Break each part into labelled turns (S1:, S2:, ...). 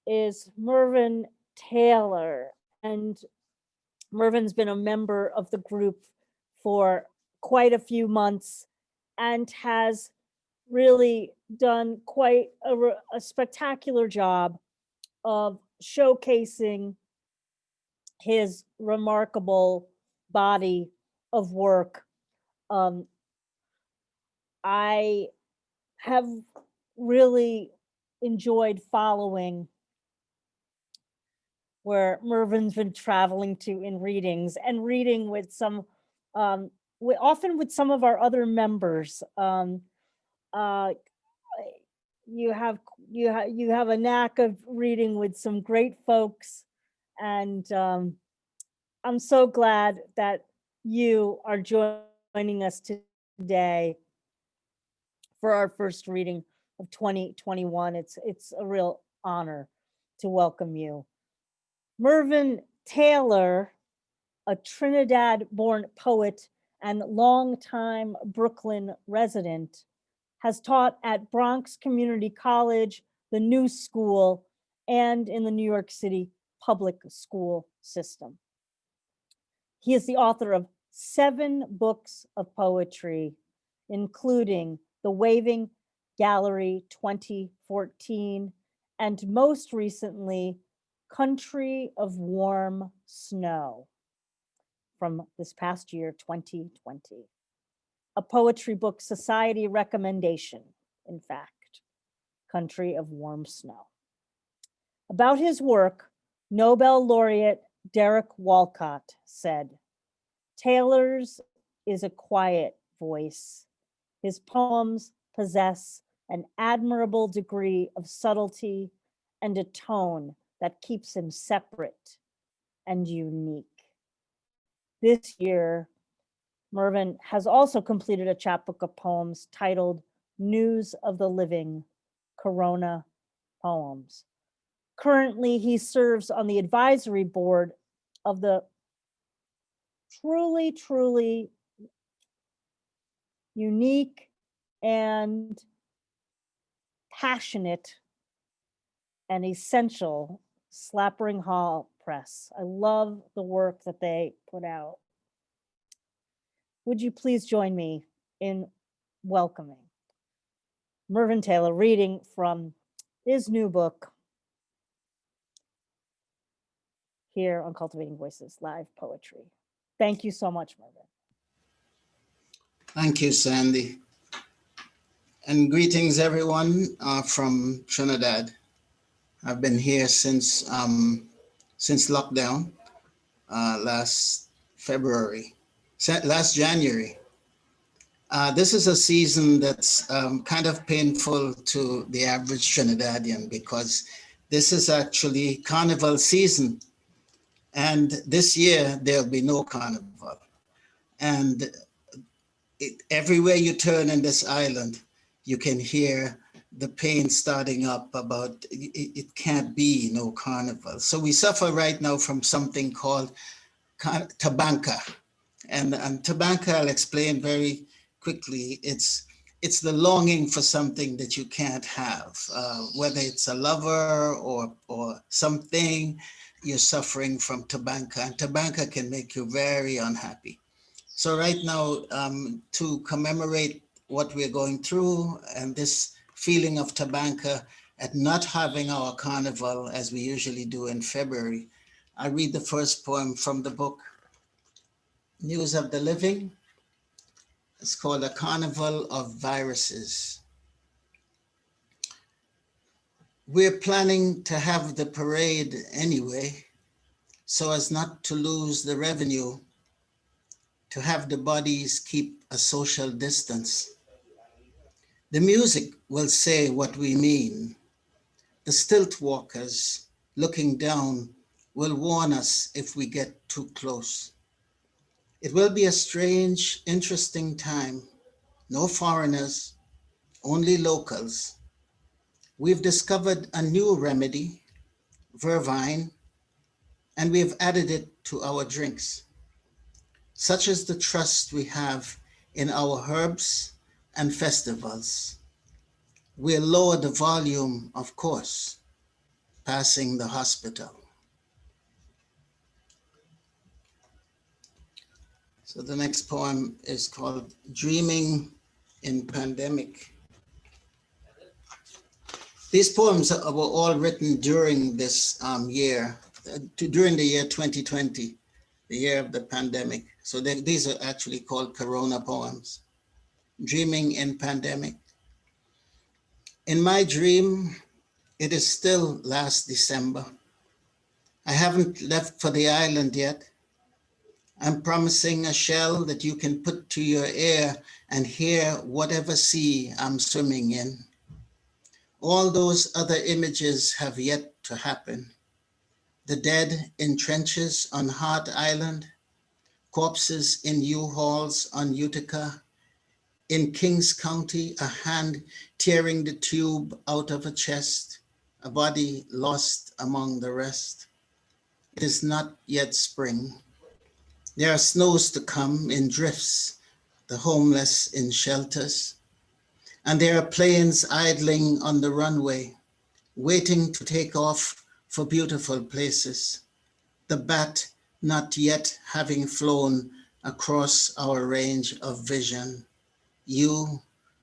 S1: is Mervyn Taylor. And Mervyn's been a member of the group for quite a few months and has really done quite a spectacular job of showcasing his remarkable body of work. Um, I have really enjoyed following where Mervyn's been traveling to in readings and reading with some, often with some of our other members. Uh, you have you have a knack of reading with some great folks, and I'm so glad that you are joining us today for our first reading of 2021. It's a real honor to welcome you. Mervyn Taylor, a Trinidad-born poet and longtime Brooklyn resident, has taught at Bronx Community College, the New School, and in the New York City public school system. He is the author of 7 books of poetry, including The Waving Gallery 2014, and most recently, Country of Warm Snow from this past year, 2020. A Poetry Book Society recommendation, in fact, Country of Warm Snow. About his work, Nobel laureate Derek Walcott said, "Taylor's is a quiet voice. His poems possess an admirable degree of subtlety and a tone that keeps him separate and unique." This year, Mervyn has also completed a chapbook of poems titled News of the Living, Corona Poems. Currently, he serves on the advisory board of the truly unique and passionate and essential Slappering Hall Press. I love the work that they put out. Would you please join me in welcoming Mervyn Taylor reading from his new book here on Cultivating Voices Live Poetry. Thank you so much, Mervyn.
S2: Thank you, Sandy. And greetings, everyone from Trinidad. I've been here since lockdown last January. This is a season that's kind of painful to the average Trinidadian because this is actually carnival season. And this year, there'll be no carnival. And everywhere you turn in this island, you can hear the pain starting up about it can't be no carnival. So we suffer right now from something called tabanca. And tabanca, I'll explain very quickly. It's the longing for something that you can't have, whether it's a lover or something, you're suffering from tabanca. And tabanca can make you very unhappy. So right now, to commemorate what we're going through and this feeling of tabanca at not having our carnival as we usually do in February, I read the first poem from the book, News of the Living. It's called A Carnival of Viruses. We're planning to have the parade anyway, so as not to lose the revenue, to have the bodies keep a social distance. The music will say what we mean. The stilt walkers looking down will warn us if we get too close. It will be a strange, interesting time. No foreigners, only locals. We've discovered a new remedy, vervine, and we have added it to our drinks. Such is the trust we have in our herbs and festivals. We'll lower the volume, of course, passing the hospital. So the next poem is called Dreaming in Pandemic. These poems were all written during this year, during the year 2020, the year of the pandemic. So these are actually called Corona poems. Dreaming in Pandemic. In my dream, it is still last December. I haven't left for the island yet. I'm promising a shell that you can put to your ear and hear whatever sea I'm swimming in. All those other images have yet to happen. The dead in trenches on Hart Island, corpses in U-Hauls on Utica. In Kings County, a hand tearing the tube out of a chest, a body lost among the rest. It is not yet spring. There are snows to come in drifts, the homeless in shelters. And there are planes idling on the runway, waiting to take off for beautiful places. The bat not yet having flown across our range of vision. You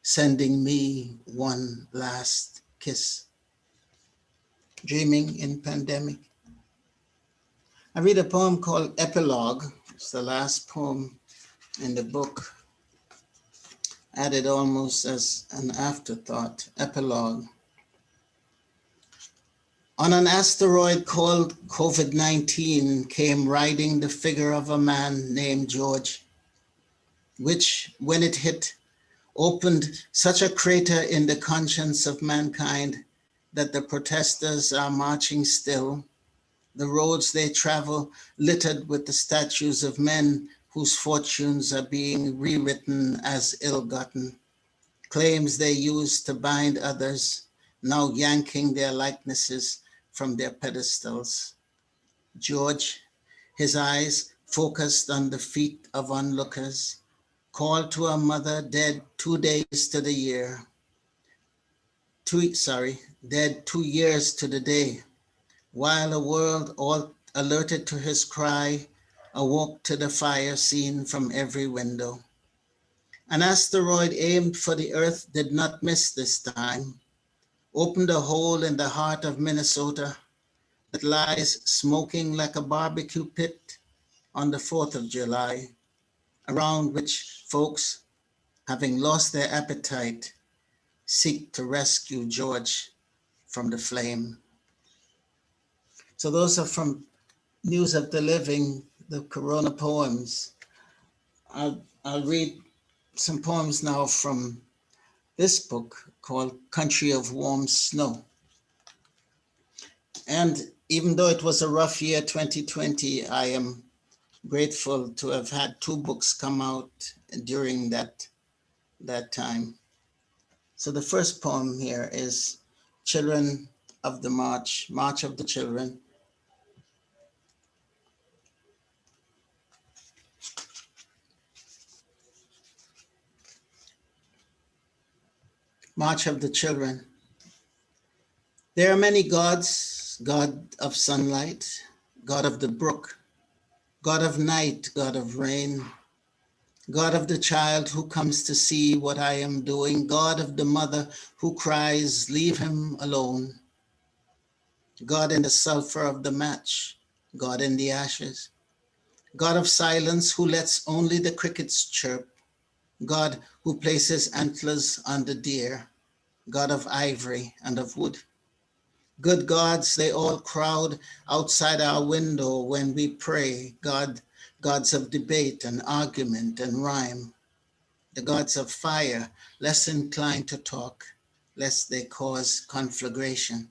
S2: sending me one last kiss. Dreaming in Pandemic. I read a poem called Epilogue. It's the last poem in the book, added almost as an afterthought. Epilogue. On an asteroid called COVID-19 came riding the figure of a man named George, which, when it hit, opened such a crater in the conscience of mankind that the protesters are marching still. The roads they travel littered with the statues of men whose fortunes are being rewritten as ill-gotten. Claims they used to bind others, now yanking their likenesses from their pedestals. George, his eyes focused on the feet of onlookers, called to a mother dead 2 days to the year. Dead 2 years to the day, while a world all alerted to his cry, awoke to the fire seen from every window. An asteroid aimed for the earth did not miss this time, opened a hole in the heart of Minnesota that lies smoking like a barbecue pit on the 4th of July, around which folks, having lost their appetite, seek to rescue George from the flame. So those are from News of the Living, the Corona poems. I'll read some poems now from this book called Country of Warm Snow. And even though it was a rough year, 2020, I am grateful to have had 2 books come out during that time. So the first poem here is Children of the March of the Children. March of the Children. There are many gods, God of sunlight, God of the brook, God of night, God of rain, God of the child who comes to see what I am doing, God of the mother who cries, leave him alone, God in the sulfur of the match, God in the ashes, God of silence who lets only the crickets chirp, God who places antlers on the deer, God of ivory and of wood. Good gods, they all crowd outside our window when we pray, gods of debate and argument and rhyme. The gods of fire, less inclined to talk, lest they cause conflagration.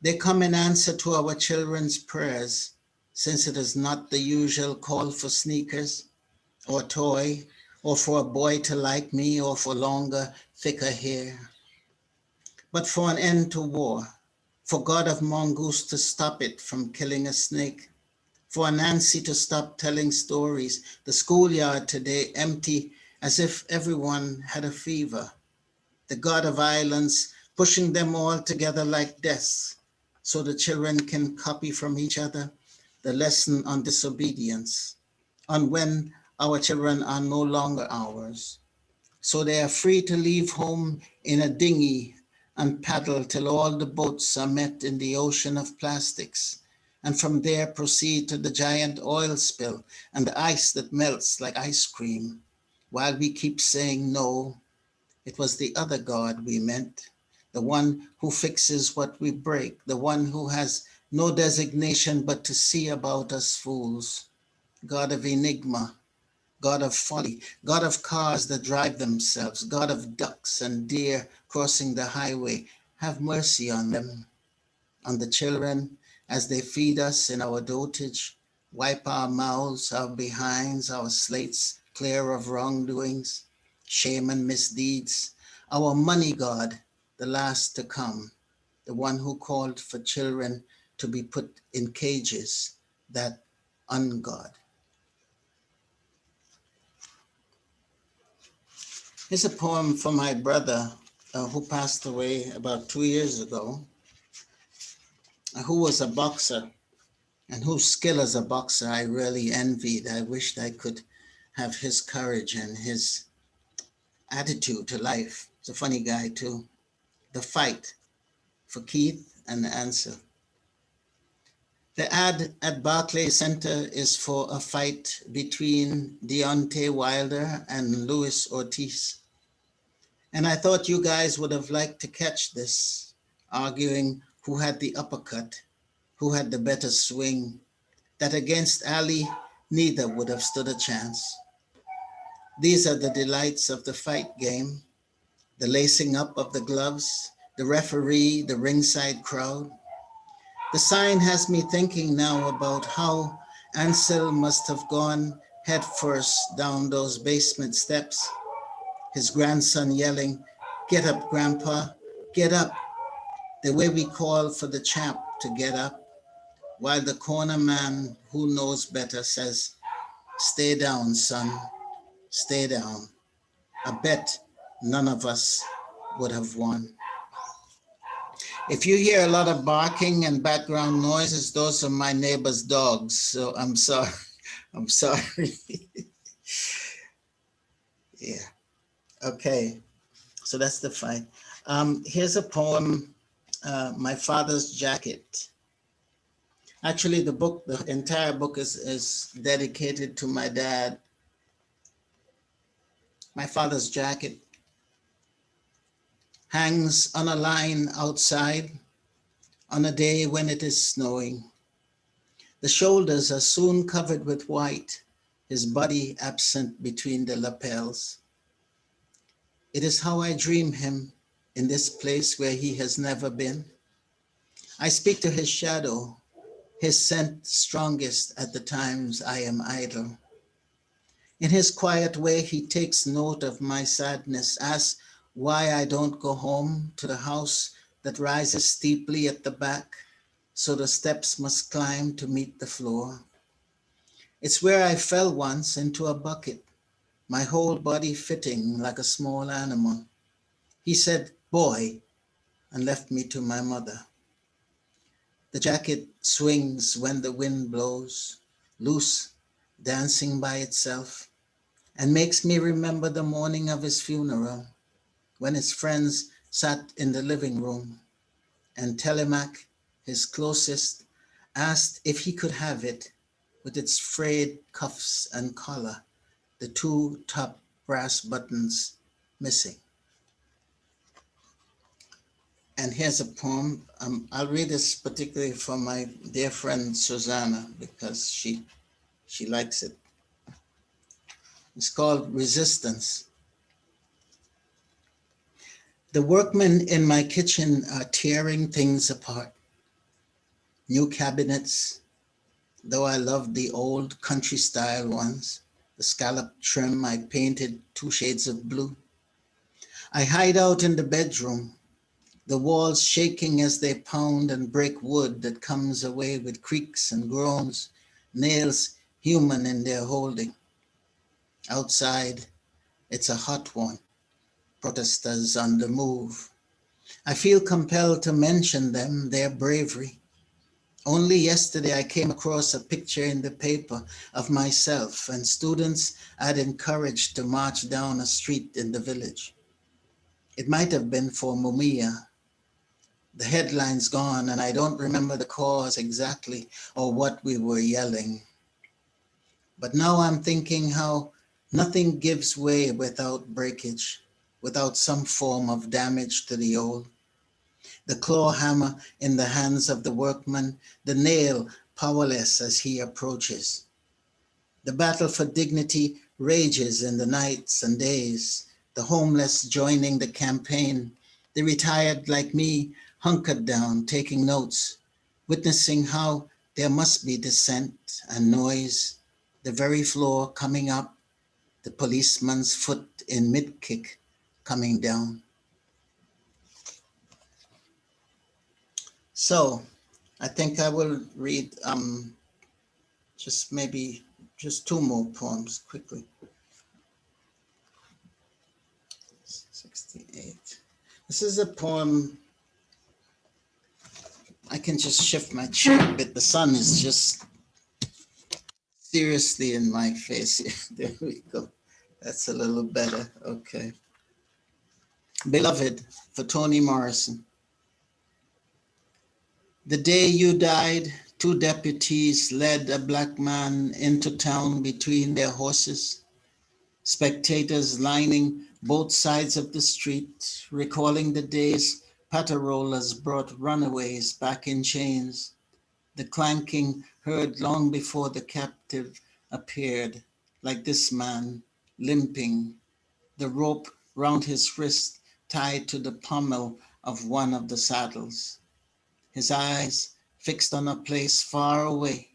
S2: They come in answer to our children's prayers, since it is not the usual call for sneakers or toy, or for a boy to like me, or for longer, thicker hair, but for an end to war, for God of mongoose to stop it from killing a snake, for Nancy to stop telling stories, the schoolyard today empty as if everyone had a fever, the God of islands pushing them all together like deaths, so the children can copy from each other the lesson on disobedience, on when our children are no longer ours. So they are free to leave home in a dinghy and paddle till all the boats are met in the ocean of plastics, and from there proceed to the giant oil spill and the ice that melts like ice cream, while we keep saying no, it was the other God we meant, the one who fixes what we break, the one who has no designation but to see about us fools, God of enigma, God of folly, God of cars that drive themselves, God of ducks and deer crossing the highway. Have mercy on them, on the children as they feed us in our dotage, wipe our mouths, our behinds, our slates clear of wrongdoings, shame and misdeeds. Our money God, the last to come, the one who called for children to be put in cages, that ungod. Here's a poem for my brother who passed away about 2 years ago, who was a boxer and whose skill as a boxer I really envied. I wished I could have his courage and his attitude to life. He's a funny guy too. The Fight, for Keith and the Answer. The ad at Barclays Center is for a fight between Deontay Wilder and Luis Ortiz. And I thought you guys would have liked to catch this, arguing who had the uppercut, who had the better swing, that against Ali, neither would have stood a chance. These are the delights of the fight game, the lacing up of the gloves, the referee, the ringside crowd. The sign has me thinking now about how Ansel must have gone headfirst down those basement steps, his grandson yelling, "Get up, Grandpa, get up," the way we call for the champ to get up, while the corner man who knows better says, "Stay down, son, stay down." I bet none of us would have won. If you hear a lot of barking and background noises, those are my neighbor's dogs. So I'm sorry. I'm sorry. Yeah. Okay. So that's the fight. Here's a poem, My Father's Jacket. Actually, the entire book is dedicated to my dad. My father's jacket hangs on a line outside on a day when it is snowing. The shoulders are soon covered with white, his body absent between the lapels. It is how I dream him in this place where he has never been. I speak to his shadow, his scent strongest at the times I am idle. In his quiet way, he takes note of my sadness, asks why I don't go home to the house that rises steeply at the back, so the steps must climb to meet the floor. It's where I fell once into a bucket, my whole body fitting like a small animal. He said, "Boy," and left me to my mother. The jacket swings when the wind blows, loose, dancing by itself, and makes me remember the morning of his funeral, when his friends sat in the living room, and Telemac, his closest, asked if he could have it with its frayed cuffs and collar, the two top brass buttons missing. And here's a poem. I'll read this particularly for my dear friend Susanna because she likes it. It's called Resistance. The workmen in my kitchen are tearing things apart. New cabinets, though I loved the old country style ones, the scallop trim I painted 2 shades of blue. I hide out in the bedroom, the walls shaking as they pound and break wood that comes away with creaks and groans, nails human in their holding. Outside, it's a hot one, protesters on the move. I feel compelled to mention them, their bravery. Only yesterday I came across a picture in the paper of myself and students I'd encouraged to march down a street in the village. It might have been for Mumia. The headline's gone and I don't remember the cause exactly or what we were yelling. But now I'm thinking how nothing gives way without breakage, without some form of damage to the old. The claw hammer in the hands of the workman, the nail powerless as he approaches. The battle for dignity rages in the nights and days, the homeless joining the campaign, the retired like me hunkered down, taking notes, witnessing how there must be dissent and noise, the very floor coming up, the policeman's foot in mid-kick coming down. So I think I will read just two more poems quickly. 68. This is a poem. I can just shift my chair a bit. The sun is just seriously in my face. There we go. That's a little better. Okay. Beloved, for Toni Morrison. The day you died, two deputies led a black man into town between their horses. Spectators lining both sides of the street, recalling the days paterollers brought runaways back in chains, the clanking heard long before the captive appeared, like this man, limping, the rope round his wrist tied to the pommel of one of the saddles. His eyes fixed on a place far away,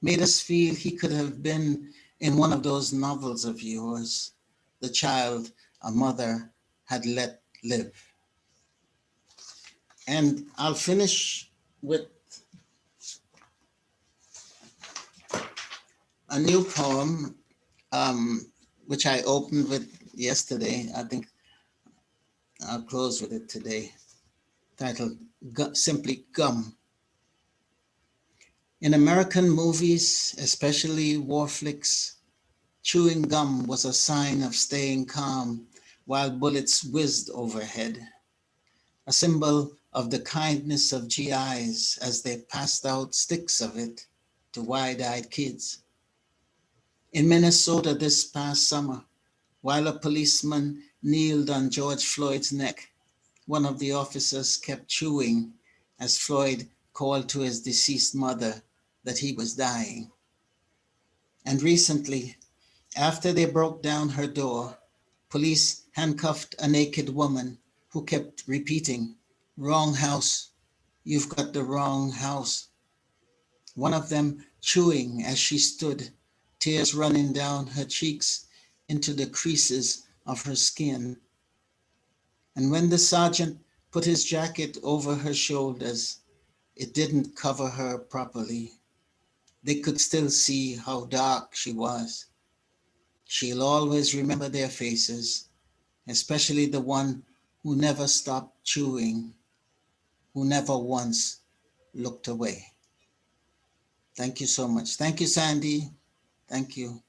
S2: made us feel he could have been in one of those novels of yours, the child a mother had let live. And I'll finish with a new poem, which I opened with yesterday. I think I'll close with it today, titled simply Gum. In American movies, especially war flicks, chewing gum was a sign of staying calm while bullets whizzed overhead, a symbol of the kindness of GIs as they passed out sticks of it to wide-eyed kids. In Minnesota this past summer, while a policeman kneeled on George Floyd's neck, one of the officers kept chewing as Floyd called to his deceased mother that he was dying. And recently, after they broke down her door, police handcuffed a naked woman who kept repeating, "Wrong house, you've got the wrong house." One of them chewing as she stood, tears running down her cheeks into the creases of her skin. And when the sergeant put his jacket over her shoulders, it didn't cover her properly. They could still see how dark she was. She'll always remember their faces, especially the one who never stopped chewing, who never once looked away. Thank you so much. Thank you, Sandy. Thank you.